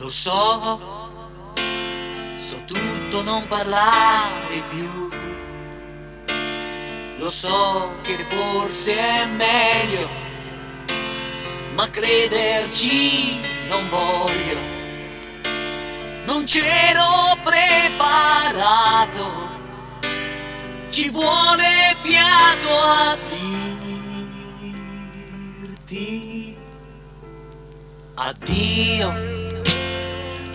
Lo so tutto, non parlare più. Lo so che forse è meglio, ma crederci non voglio. Non c'ero preparato, ci vuole fiato a dirti addio.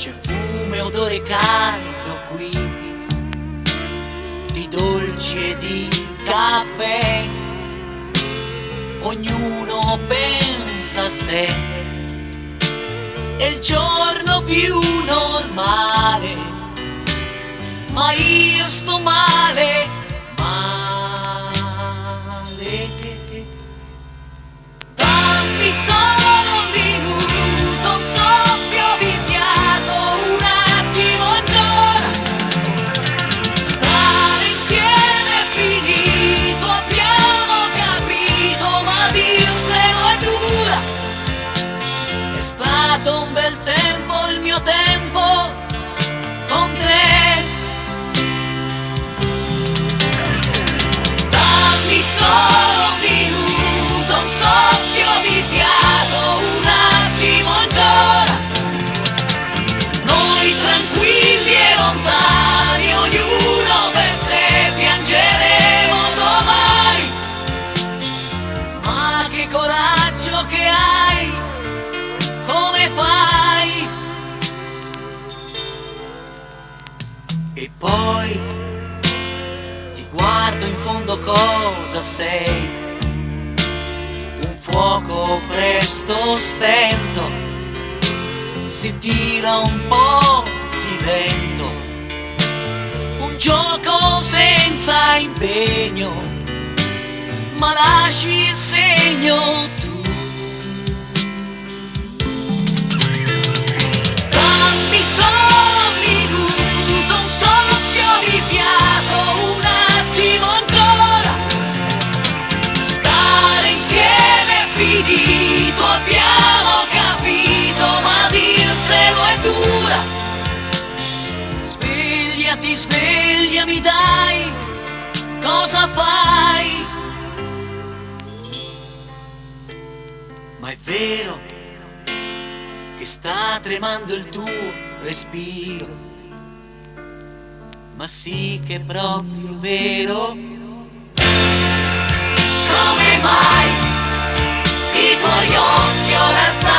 C'è fumo e odore caldo qui, di dolci e di caffè. Ognuno pensa a sé, è il giorno più normale, ma io sto male, male. Dammi solo un minuto, un soffio di fiato, un attimo ancora. Stare insieme è finito, abbiamo capito, ma dirselo è dura. È stato un bel tempo il mio tempo con te. Dammi solo un minuto, un soffio di fiato, un attimo ancora. Noi tranquilli e lontani, ognuno per sé, piangeremo domani. Ma che coraggio che hai, come fai? E poi ti guardo in fondo, cosa sei? Un fuoco presto spento, si tira un po' di vento, un gioco senza impegno, ma lasci il segno tu. Dammi solo un minuto, un soffio di fiato, un attimo ancora. Stare insieme è finito, abbiamo capito, ma dirselo è dura. Svegliati, svegliami dai, cosa fai? Ma è vero che sta tremando il tuo respiro, ma sì che è proprio vero. Come mai i tuoi occhi ora stanno